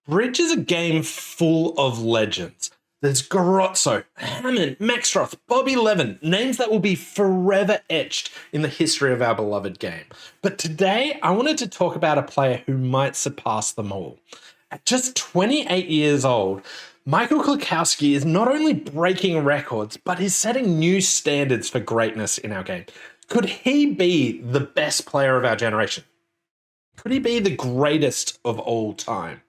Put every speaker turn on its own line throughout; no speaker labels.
Bridge is a game full of legends. There's Garozzo, Hammond, Maxroth, Bobby Levin, names that will be forever etched in the history of our beloved game. But today, I wanted to talk about a player who might surpass them all. At just 28 years old, Michal Klukowski is not only breaking records, but is setting new standards for greatness in our game. Could he be the best player of our generation? Could he be the greatest of all time?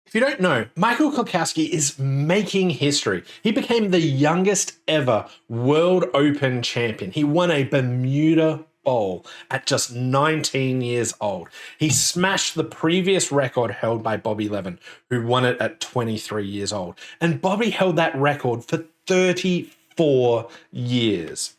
If you don't know, Michal Klukowski is making history. He became the youngest ever World Open champion. He won a Bermuda Bowl at just 19 years old. He smashed the previous record held by Bobby Levin, who won it at 23 years old. And Bobby held that record for 34 years.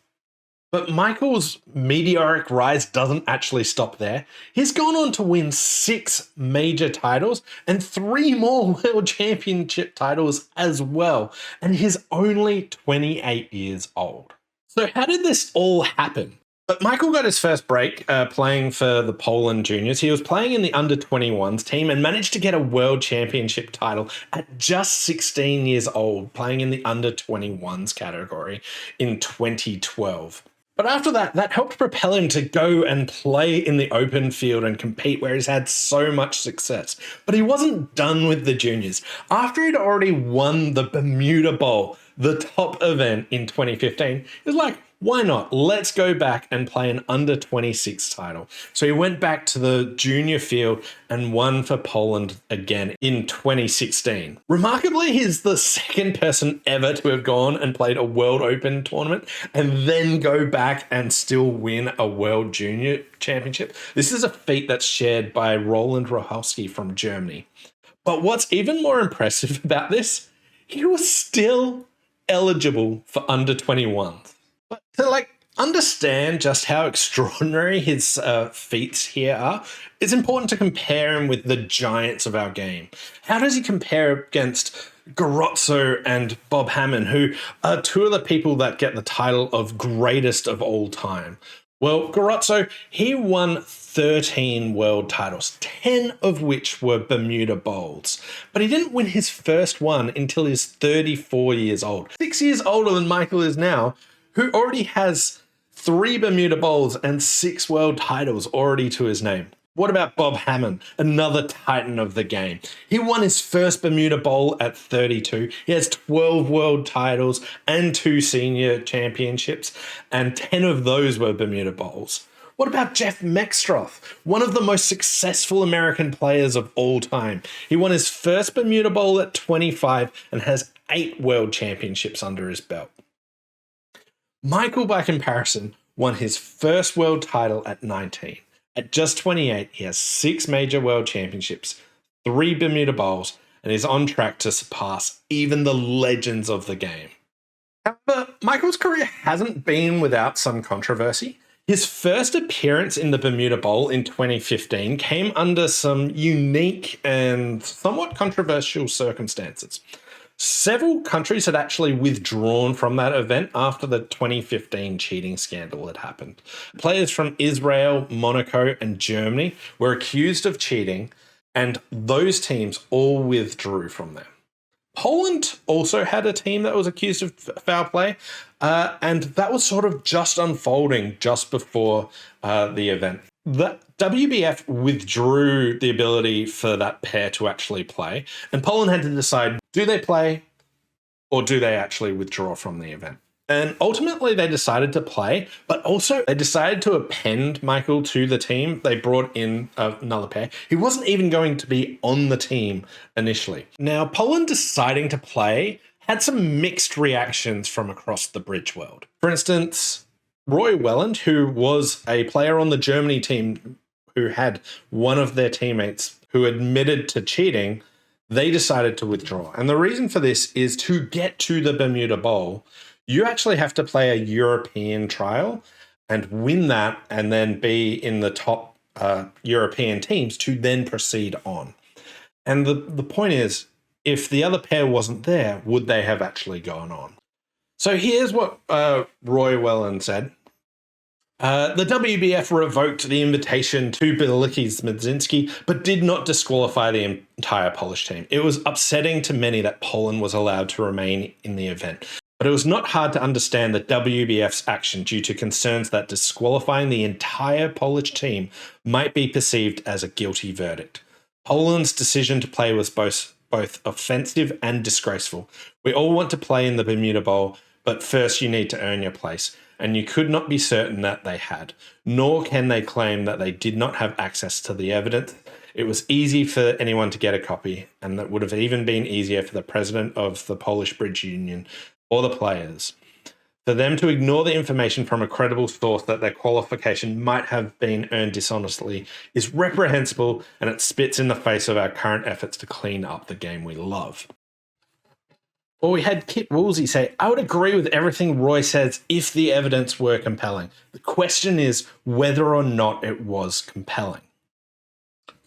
But Michal's meteoric rise doesn't actually stop there. He's gone on to win 6 major titles and 3 more World Championship titles as well. And he's only 28 years old. So how did this all happen? But Michal got his first break playing for the Poland juniors. He was playing in the under-21s team and managed to get a World Championship title at just 16 years old, playing in the under-21s category in 2012. But after that, that helped propel him to go and play in the open field and compete where he's had so much success. But he wasn't done with the juniors. After he'd already won the Bermuda Bowl, the top event in 2015, he was like, why not? Let's go back and play an under-26 title. So he went back to the junior field and won for Poland again in 2016. Remarkably, he's the second person ever to have gone and played a World Open tournament and then go back and still win a World Junior Championship. This is a feat that's shared by Roland Rohalski from Germany. But what's even more impressive about this, he was still eligible for under-21s. But to understand just how extraordinary his feats here are, it's important to compare him with the giants of our game. How does he compare against Garozzo and Bob Hammond, who are 2 of the people that get the title of greatest of all time? Well, Garozzo, he won 13 world titles, 10 of which were Bermuda Bowls. But he didn't win his first one until he's 34 years old. 6 years older than Michal is now, who already has 3 Bermuda Bowls and 6 world titles already to his name. What about Bob Hammond, another titan of the game? He won his first Bermuda Bowl at 32. He has 12 world titles and 2 senior championships, and 10 of those were Bermuda Bowls. What about Jeff Maxroth, one of the most successful American players of all time? He won his first Bermuda Bowl at 25 and has 8 world championships under his belt. Michal, by comparison, won his first world title at 19. At just 28, he has 6 major world championships, 3 Bermuda Bowls, and is on track to surpass even the legends of the game. However, Michal's career hasn't been without some controversy. His first appearance in the Bermuda Bowl in 2015 came under some unique and somewhat controversial circumstances. Several countries had actually withdrawn from that event after the 2015 cheating scandal had happened. Players from Israel, Monaco, and Germany were accused of cheating, and those teams all withdrew from them. Poland also had a team that was accused of foul play, and that was sort of just unfolding just before the event. The WBF withdrew the ability for that pair to actually play, and Poland had to decide, do they play or do they actually withdraw from the event? And ultimately they decided to play, but also they decided to append Michal to the team. They brought in another pair. He wasn't even going to be on the team initially. Now, Poland deciding to play had some mixed reactions from across the bridge world. For instance, Roy Welland, who was a player on the Germany team who had one of their teammates who admitted to cheating, they decided to withdraw. And the reason for this is to get to the Bermuda Bowl, you actually have to play a European trial and win that and then be in the top European teams to then proceed on. And the point is, if the other pair wasn't there, would they have actually gone on? So here's what Roy Welland said. The WBF revoked the invitation to Bilicki's Mazurski, but did not disqualify the entire Polish team. It was upsetting to many that Poland was allowed to remain in the event, but it was not hard to understand the WBF's action due to concerns that disqualifying the entire Polish team might be perceived as a guilty verdict. Poland's decision to play was both offensive and disgraceful. We all want to play in the Bermuda Bowl, but first you need to earn your place, and you could not be certain that they had, nor can they claim that they did not have access to the evidence. It was easy for anyone to get a copy, and that would have even been easier for the president of the Polish Bridge Union or the players. For them to ignore the information from a credible source that their qualification might have been earned dishonestly is reprehensible, and it spits in the face of our current efforts to clean up the game we love. Well, we had Kit Woolsey say, I would agree with everything Roy says if the evidence were compelling. The question is whether or not it was compelling.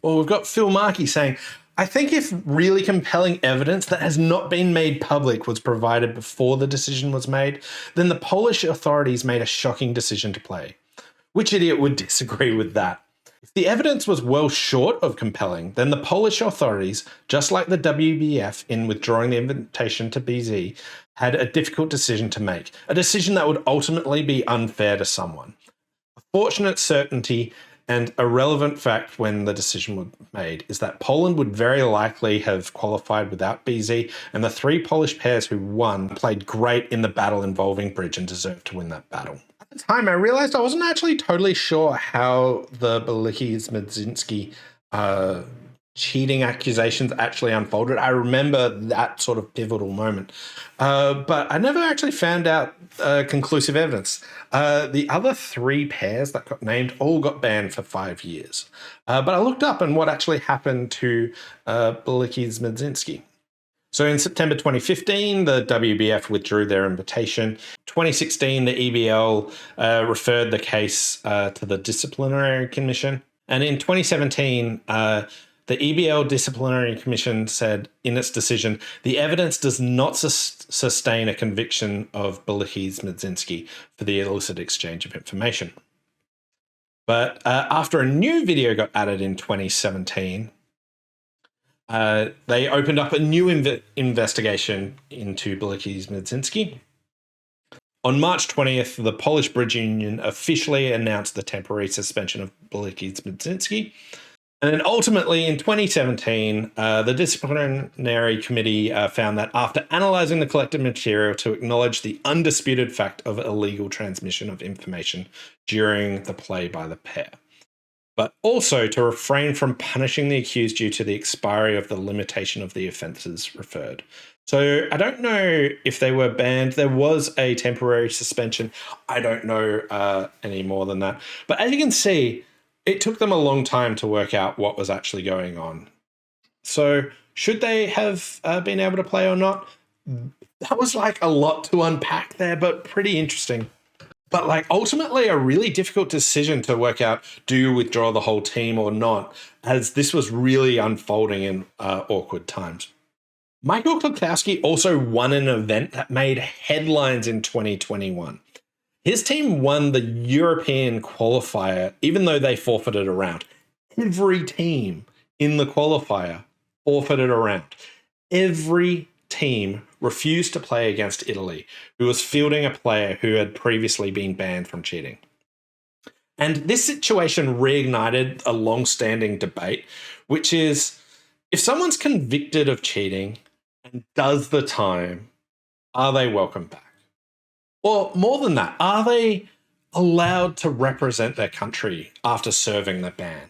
Well, we've got Phil Markey saying, I think if really compelling evidence that has not been made public was provided before the decision was made, then the Polish authorities made a shocking decision to play. Which idiot would disagree with that? If the evidence was well short of compelling, then the Polish authorities, just like the WBF in withdrawing the invitation to BZ, had a difficult decision to make, a decision that would ultimately be unfair to someone. A fortunate certainty and a relevant fact when the decision was made is that Poland would very likely have qualified without BZ, and the three Polish pairs who won played great in the battle involving Bridge and deserved to win that battle. At the time, I realized I wasn't actually totally sure how the Bilicki's Mazurski cheating accusations actually unfolded. I remember that sort of pivotal moment, but I never actually found out conclusive evidence. The other three pairs that got named all got banned for 5 years. But I looked up and what actually happened to Bilicki's Mazurski. So in September 2015, the WBF withdrew their invitation. 2016, the EBL referred the case to the Disciplinary Commission. And in 2017, the EBL Disciplinary Commission said in its decision, the evidence does not sustain a conviction of Bilicki's Mazurski for the illicit exchange of information. But after a new video got added in 2017, they opened up a new investigation into Bilicki's Mazurski. On March 20th, the Polish Bridge Union officially announced the temporary suspension of Bilicki's Mazurski. And then ultimately in 2017, the disciplinary committee found that after analysing the collected material to acknowledge the undisputed fact of illegal transmission of information during the play by the pair, but also to refrain from punishing the accused due to the expiry of the limitation of the offences referred. So I don't know if they were banned. There was a temporary suspension. I don't know any more than that. But as you can see, it took them a long time to work out what was actually going on. So should they have been able to play or not? That was like a lot to unpack there, but pretty interesting. But like ultimately a really difficult decision to work out, do you withdraw the whole team or not, as this was really unfolding in awkward times. Michal Klukowski also won an event that made headlines in 2021. His team won the European qualifier, even though they forfeited a round. Every team in the qualifier forfeited a round. Every team refused to play against Italy, who was fielding a player who had previously been banned from cheating. And this situation reignited a long-standing debate, which is, if someone's convicted of cheating and does the time, are they welcome back? Or more than that, are they allowed to represent their country after serving the ban?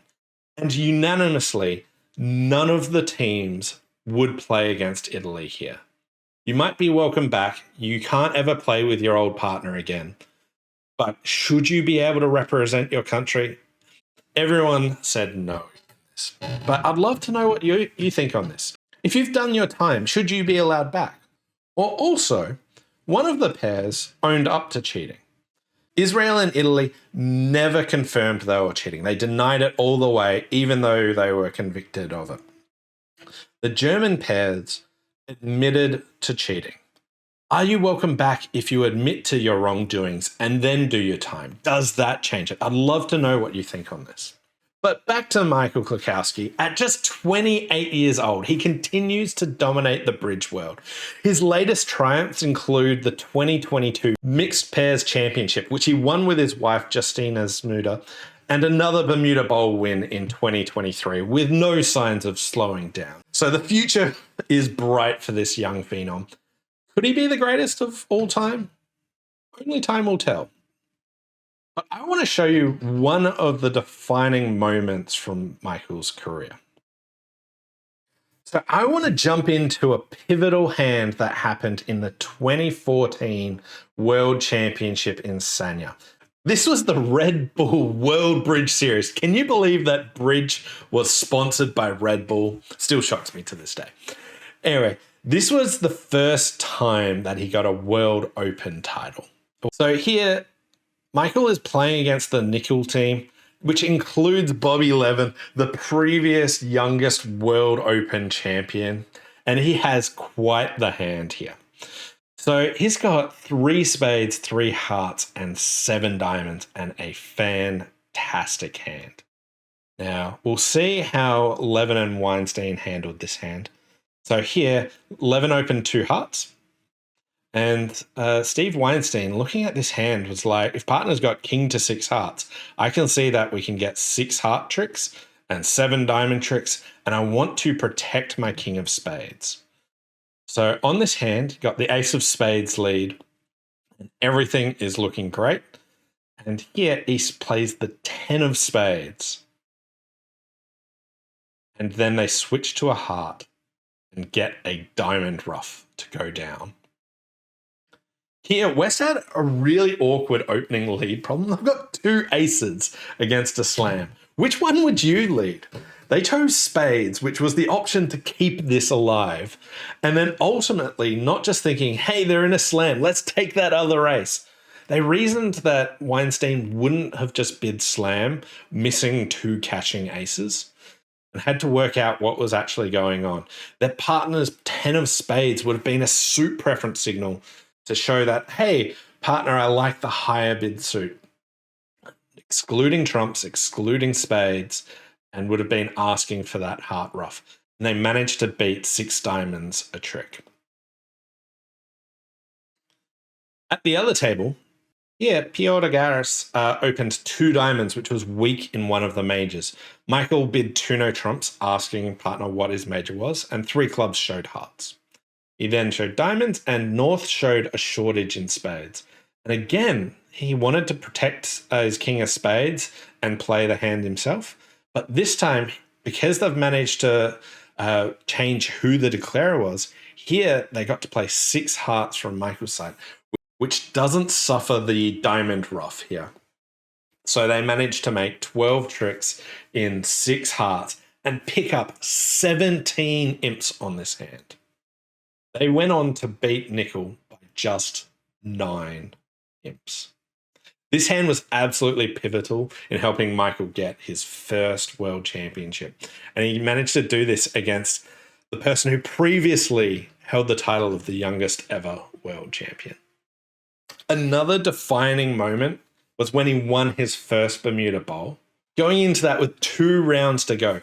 And unanimously, none of the teams would play against Italy here. You might be welcome back. You can't ever play with your old partner again. But should you be able to represent your country? Everyone said no. But I'd love to know what you think on this. If you've done your time, should you be allowed back? Or also, one of the pairs owned up to cheating. Israel and Italy never confirmed they were cheating. They denied it all the way, even though they were convicted of it. The German pairs admitted to cheating. Are you welcome back if you admit to your wrongdoings and then do your time? Does that change it? I'd love to know what you think on this. But back to Michal Klukowski. At just 28 years old, he continues to dominate the bridge world. His latest triumphs include the 2022 Mixed Pairs Championship, which he won with his wife Justina Zmuda, and another Bermuda Bowl win in 2023, with no signs of slowing down. So the future is bright for this young phenom. Could he be the greatest of all time? Only time will tell. But I want to show you one of the defining moments from Michal's career. So I want to jump into a pivotal hand that happened in the 2014 World Championship in Sanya. This was the Red Bull World Bridge Series. Can you believe that bridge was sponsored by Red Bull? Still shocks me to this day. Anyway, this was the first time that he got a World Open title. So here, Michal is playing against the nickel team, which includes Bobby Levin, the previous youngest World Open champion, and he has quite the hand here. So he's got 3 spades, 3 hearts, and 7 diamonds, and a fantastic hand. Now, we'll see how Levin and Weinstein handled this hand. So here, Levin opened 2 hearts. And Steve Weinstein, looking at this hand, was like, if partner's got king to 6 hearts, I can see that we can get 6 heart tricks and 7 diamond tricks, and I want to protect my king of spades. So on this hand, got the ace of spades lead, and everything is looking great. And here, East plays the 10 of spades. And then they switch to a heart and get a diamond ruff to go down. Here, West had a really awkward opening lead problem. They've got 2 aces against a slam. Which one would you lead? They chose spades, which was the option to keep this alive. And then ultimately, not just thinking, hey, they're in a slam, let's take that other ace. They reasoned that Weinstein wouldn't have just bid slam, missing 2 cashing aces, and had to work out what was actually going on. Their partner's 10 of spades would have been a suit preference signal to show that, hey, partner, I like the higher bid suit. Excluding trumps, excluding spades, and would have been asking for that heart ruff. And they managed to beat 6 diamonds a trick. At the other table, here, Piotr Garis opened 2 diamonds, which was weak in one of the majors. Michal bid 2 no trumps, asking partner what his major was, and 3 clubs showed hearts. He then showed diamonds, and North showed a shortage in spades. And again, he wanted to protect his king of spades and play the hand himself. But this time, because they've managed to change who the declarer was, here they got to play 6 hearts from Michal's side, which doesn't suffer the diamond ruff here. So they managed to make 12 tricks in 6 hearts and pick up 17 imps on this hand. They went on to beat nickel by just 9 imps. This hand was absolutely pivotal in helping Michal get his first world championship. And he managed to do this against the person who previously held the title of the youngest ever world champion. Another defining moment was when he won his first Bermuda Bowl. Going into that with 2 rounds to go,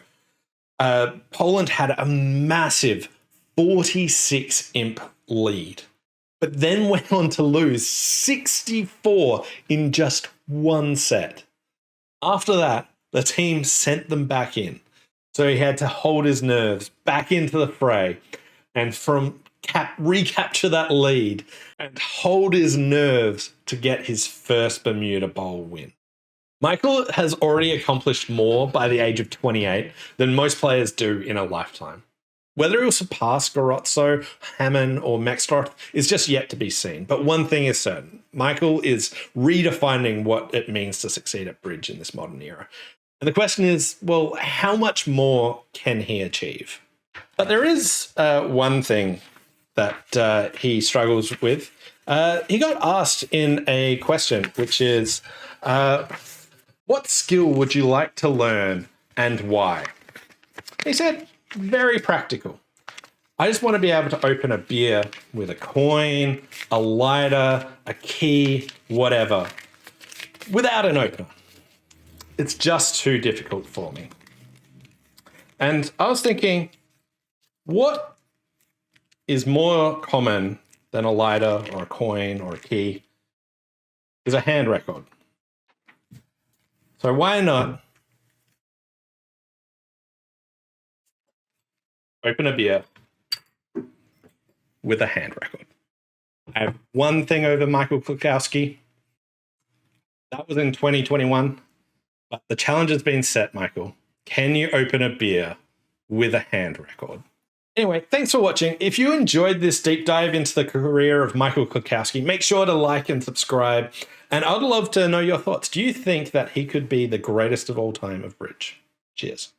Poland had a massive 46 imp lead, but then went on to lose 64 in just 1 set. After that, the team sent them back in. So he had to hold his nerves back into the fray and recapture that lead and hold his nerves to get his first Bermuda Bowl win. Michal has already accomplished more by the age of 28 than most players do in a lifetime. Whether he'll surpass Garozzo, Hammond, or Maxtroth is just yet to be seen. But one thing is certain, Michal is redefining what it means to succeed at bridge in this modern era. And the question is, well, how much more can he achieve? But there is one thing that he struggles with. He got asked in a question, which is, what skill would you like to learn and why? He said, very practical. I just want to be able to open a beer with a coin, a lighter, a key, whatever, without an opener. It's just too difficult for me. And I was thinking, what is more common than a lighter or a coin or a key is a hand record. So why not open a beer with a hand record? I have one thing over Michal Klukowski. That was in 2021, but the challenge has been set, Michael. Can you open a beer with a hand record? Anyway, thanks for watching. If you enjoyed this deep dive into the career of Michal Klukowski, make sure to like and subscribe. And I'd love to know your thoughts. Do you think that he could be the greatest of all time of bridge? Cheers.